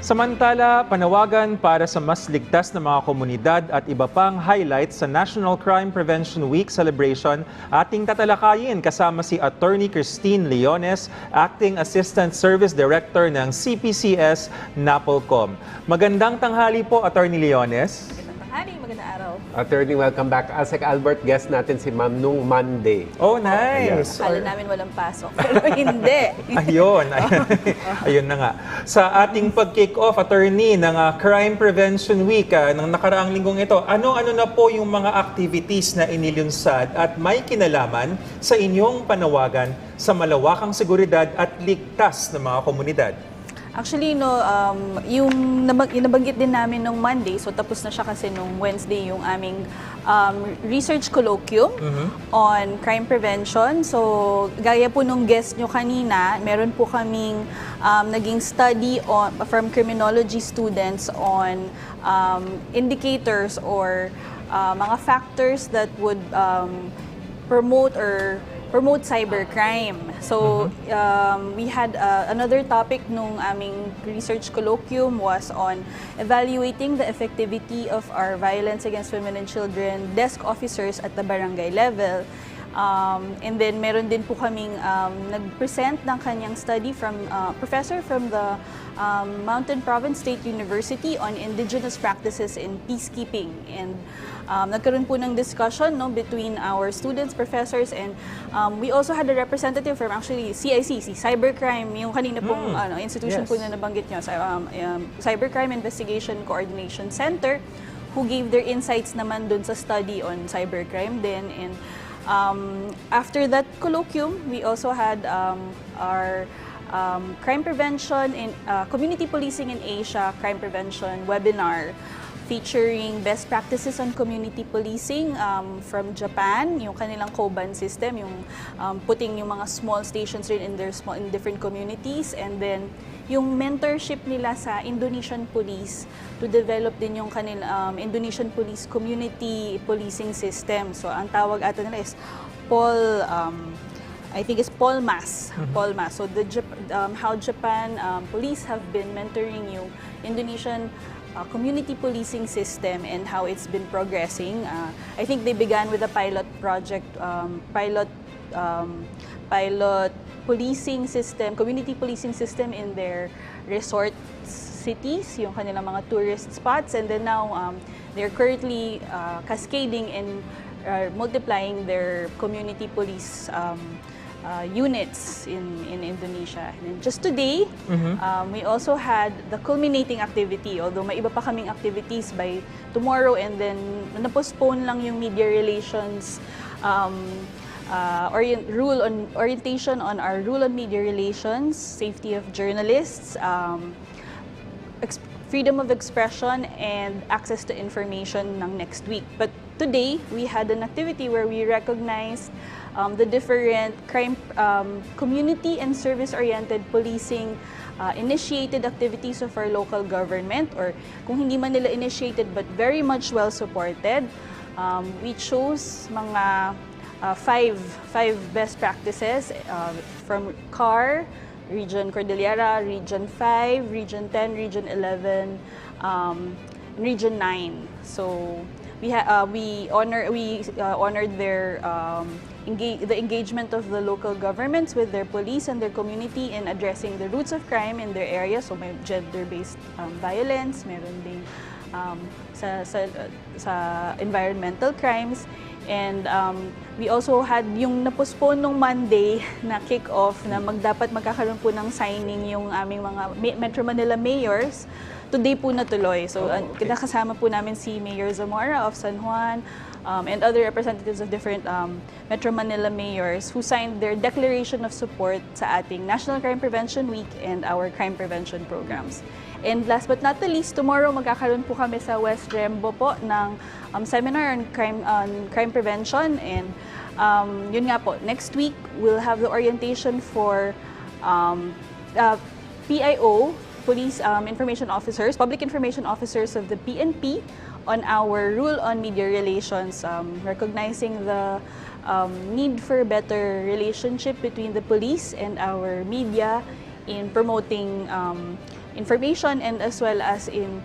Samantala, panawagan para sa mas ligtas na mga komunidad at iba pang highlights sa National Crime Prevention Week celebration ating tatalakayin kasama si Atty. Christine Leones, Acting Assistant Service Director ng CPCS-NAPOLCOM. Magandang tanghali po, Atty. Leones. Magandang araw. Attorney, welcome back. Asek Albert, guest natin si Ma'am nung Monday. Oh, nice. Akala namin walang pasok, pero hindi. Ayun, ayun na nga. Sa ating pag-kick off, attorney, ng Crime Prevention Week ng nakaraang linggong ito, ano-ano na po yung mga activities na inilunsad at may kinalaman sa inyong panawagan sa malawakang seguridad at ligtas na mga komunidad? Actually, yung nabanggit din namin nung Monday, so tapos na siya kasi nung Wednesday yung aming research colloquium on crime prevention. So, gaya po nung guest nyo kanina, meron po kaming naging study from criminology students on indicators or mga factors that would promote cybercrime. So, we had another topic nung aming research colloquium was on evaluating the effectivity of our violence against women and children desk officers at the barangay level. And then, meron din po kaming nag-present ng kanyang study from professor from the Mountain Province State University on indigenous practices in peacekeeping. And nagkaroon po ng discussion between our students, professors, and we also had a representative from actually CICC, Cybercrime, yung kanina pong institution po na nabanggit nyo, Cybercrime Investigation Coordination Center, who gave their insights naman dun sa study on cybercrime din. And after that colloquium, we also had our crime prevention in community policing in Asia crime prevention webinar featuring best practices on community policing from Japan, yung kanilang Koban system, yung putting yung mga small stations rin in different communities, and then yung mentorship nila sa Indonesian police to develop din yung kanilang Indonesian police community policing system. So ang tawag ata nila is I think it's POLMAS. POLMAS. So how Japan police have been mentoring yung Indonesian community policing system and how it's been progressing. I think they began with a pilot project, pilot policing system, community policing system in their resort cities, yung kanilang mga tourist spots, and then now they're currently cascading and multiplying their community police units in Indonesia. And just today, we also had the culminating activity, although may iba pa kaming activities by tomorrow, and then na-postpone lang yung media relations orientation on our rule on media relations, safety of journalists, freedom of expression, and access to information ng next week. But today, we had an activity where we recognized the different crime, community and service-oriented policing initiated activities of our local government, or kung hindi man nila initiated but very much well-supported. We chose mga five best practices from CAR, Region Cordillera, Region 5, Region 10, Region 11, Region 9. So we honored their the engagement of the local governments with their police and their community in addressing the roots of crime in their area. So may gender-based violence, meron ding sa environmental crimes. And we also had yung na-postpone nung Monday na kick-off na dapat magkakaroon po ng signing yung aming mga Metro Manila mayors. Today po natuloy. So kasama po namin si Mayor Zamora of San Juan and other representatives of different Metro Manila mayors who signed their declaration of support sa ating National Crime Prevention Week and our crime prevention programs. And last but not the least, tomorrow magkakaroon po kami sa West Rembo po ng seminar on crime prevention. And yun nga po, next week we'll have the orientation for PIO, Police Information Officers, Public Information Officers of the PNP on our rule on media relations, recognizing the need for better relationship between the police and our media in promoting information and as well as in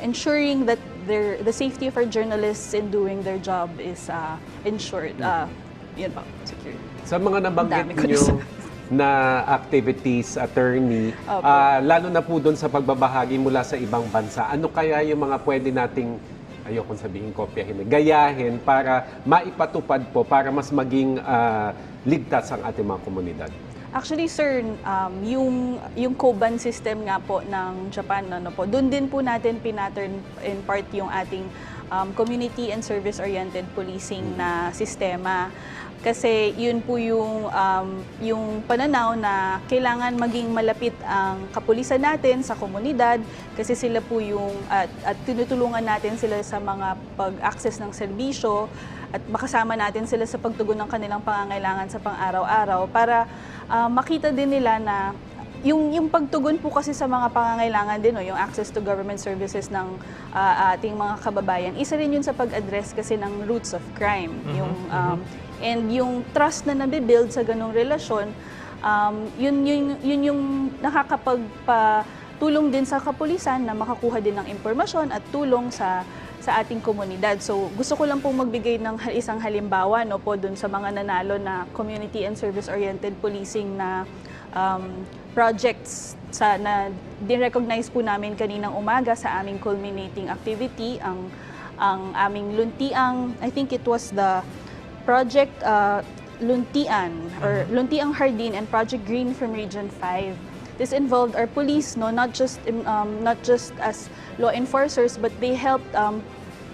ensuring that the safety of our journalists in doing their job is ensured. Yun po, security. Sa mga nabanggit niyo na activities, attorney, lalo na po doon sa pagbabahagi mula sa ibang bansa, ano kaya yung mga pwede nating, ayokong sabihin kopyahin, gayahin para maipatupad po, para mas maging ligtas ang ating mga komunidad? Actually, sir, yung Koban system nga po ng Japan, doon din po natin pinattern in part yung ating community and service-oriented policing na sistema. Kasi yun po yung pananaw na kailangan maging malapit ang kapulisan natin sa komunidad kasi sila po yung, at tinutulungan natin sila sa mga pag-access ng serbisyo at makasama natin sila sa pagtugon ng kanilang pangangailangan sa pang-araw-araw para makita din nila na yung pagtugon po kasi sa mga pangangailangan din, yung access to government services ng ating mga kababayan, isa rin yun sa pag-address kasi ng roots of crime. And yung trust na nabibuild sa ganong relasyon, yun yung nakakapagpatulong din sa kapulisan na makakuha din ng impormasyon at tulong sa ating komunidad. So gusto ko lang pong magbigay ng isang halimbawa po dun sa mga nanalo na community and service-oriented policing na projects na din-recognize po namin kaninang umaga sa aming culminating activity, ang aming luntiang, I think it was the Project Luntian or Luntiang Hardin and Project Green from Region 5. This involved our police, not just as law enforcers, but they helped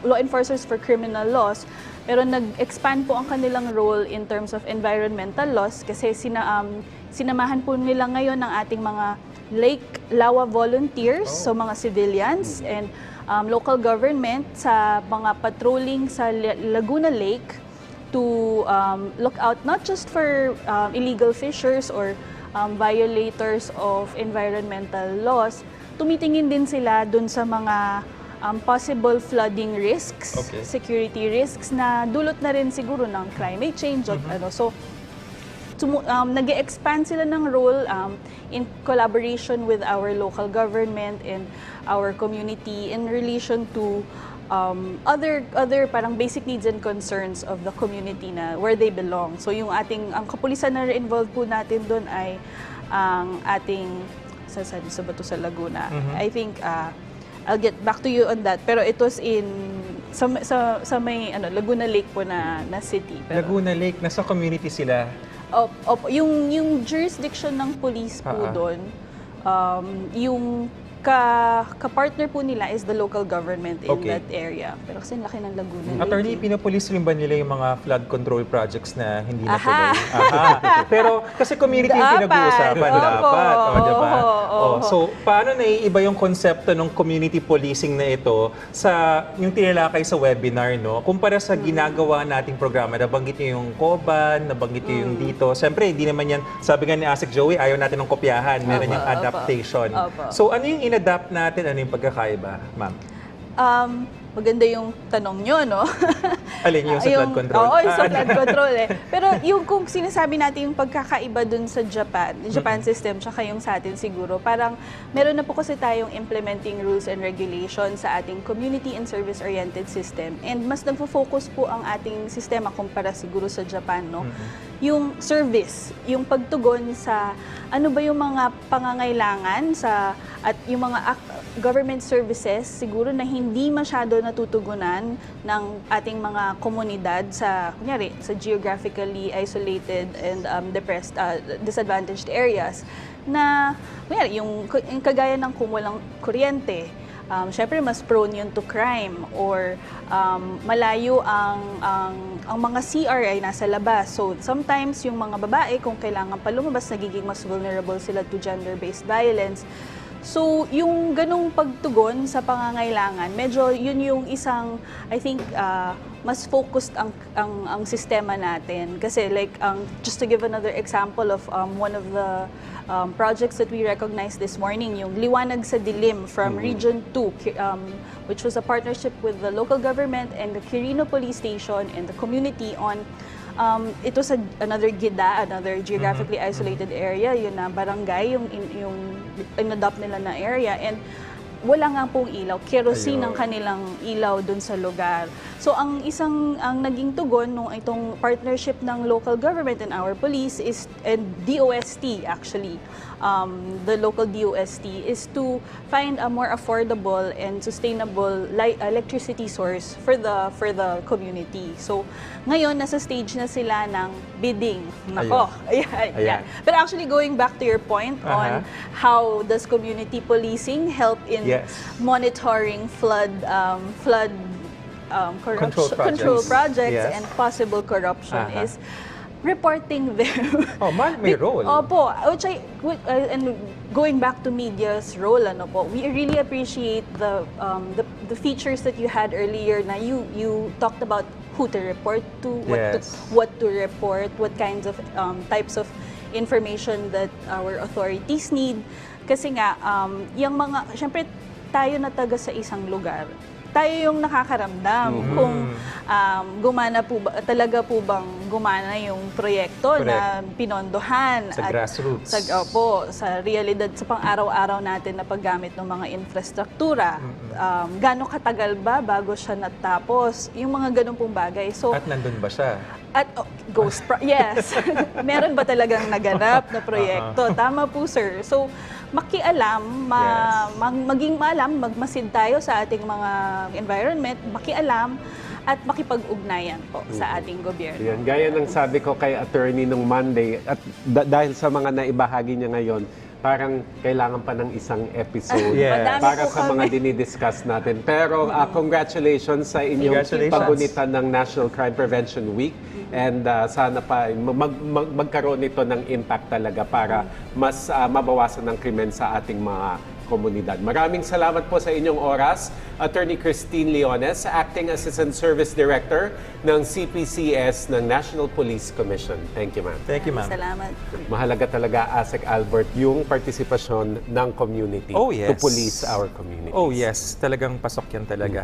law enforcers for criminal laws. Pero nag-expand po ang kanilang role in terms of environmental laws kasi sinamahan po nila ngayon ng ating mga Lake Lawa volunteers, so mga civilians and local government sa mga patrolling sa Laguna Lake to look out not just for illegal fishers or violators of environmental laws, tumitingin din sila dun sa mga possible flooding risks, security risks na dulot na rin siguro ng climate change. So, nag-expand sila ng role in collaboration with our local government and our community in relation to other parang basic needs and concerns of the community na where they belong. So yung ang kapulisan na involved po natin doon ay ang ating sa Bato sa Laguna. I think I'll get back to you on that. Pero it was sa may Laguna Lake po na city. Pero, Laguna Lake, nasa community sila. Yung jurisdiction ng police po doon, yung ka-partner po nila is the local government in that area. Pero kasi laki ng Laguna. Attorney, pinapulis rin ba nila yung mga flood control projects na hindi natuloy? Pero kasi community yung pinag-uusapan. Dapat. Diba? So, paano naiiba yung konsepto ng community policing na ito sa yung tinalakay sa webinar, no? Kumpara sa ginagawa nating programa, nabanggit nyo yung Koban, nabanggit nyo yung dito. Siyempre, hindi naman yan, sabi nga ni Asik Joey, ayaw natin ng kopyahan. Meron yung adaptation. So, ano yung in-adapt natin? Ano yung pagkakaiba, ma'am? Maganda yung tanong nyo, no? Alin yung sa flood control? Oo, yung sa flood control Pero yung kung sinasabi natin yung pagkakaiba dun sa Japan system, tsaka yung sa atin siguro, parang meron na po kasi tayong implementing rules and regulations sa ating community and service-oriented system. And mas nagfo-focus po ang ating sistema kumpara siguro sa Japan, no? Yung service, yung pagtugon sa ano ba yung mga pangangailangan at yung mga government services siguro na hindi masyado natutugunan ng ating mga komunidad kunyari, sa geographically isolated and depressed, disadvantaged areas na kunyari, yung kagaya ng kung walang kuryente, syempre mas prone yun to crime or malayo ang mga CR ay nasa labas. So sometimes yung mga babae kung kailangan pa lumabas, nagiging mas vulnerable sila to gender-based violence. So, yung ganong pagtugon sa pangangailangan, medyo yun yung isang, I think, mas focused ang sistema natin. Kasi like, just to give another example of one of the projects that we recognized this morning, yung Liwanag sa Dilim from Region 2, which was a partnership with the local government and the Quirino Police Station and the community on ito sa another GIDA, another geographically isolated area, yun na barangay, yung in-adopt nila na area. And wala nga pong ilaw, kerosene ang kanilang ilaw dun sa lugar. So ang naging tugon nung itong partnership ng local government and our police and DOST actually, the local DOST is to find a more affordable and sustainable electricity source for the community. So ngayon nasa stage na sila ng bidding. Nako, ayan. But actually going back to your point on how does community policing help in monitoring flood control projects and possible corruption is reporting them. May role. Opo, and going back to media's role, we really appreciate the features that you had earlier na you talked about who to report to, what to report, what kinds of types of information that our authorities need. Kasi nga, yung mga, syempre, tayo na taga sa isang lugar, tayo yung nakakaramdam kung talaga po bang gumana yung proyekto na pinondohan. Sa grassroots. Sa realidad, sa pang-araw-araw natin na paggamit ng mga infrastruktura. Gano'ng katagal ba bago siya natapos? Yung mga ganun pong bagay. So, at nandun ba siya? Yes. Meron ba talagang naganap na proyekto? Tama po, sir. So, makialam, maging maalam, magmasid tayo sa ating mga environment, makialam, at makipag-ugnayan po sa ating gobyerno. Yan, gaya ng sabi ko kay attorney nung Monday, at dahil sa mga naibahagi niya ngayon, parang kailangan pa ng isang episode para sa mga dinidiscuss natin. Pero congratulations sa inyong pagunita ng National Crime Prevention Week. And sana pa magkaroon ito ng impact talaga para mas mabawasan ng krimen sa ating mga komunidad. Maraming salamat po sa inyong oras. Attorney Christine Leones, Acting Assistant Service Director ng CPCS ng National Police Commission. Thank you, ma'am. Thank you, ma'am. Salamat. Mahalaga talaga, ASEC Albert, yung partisipasyon ng community to police our communities. Oh yes, talagang pasok yan talaga.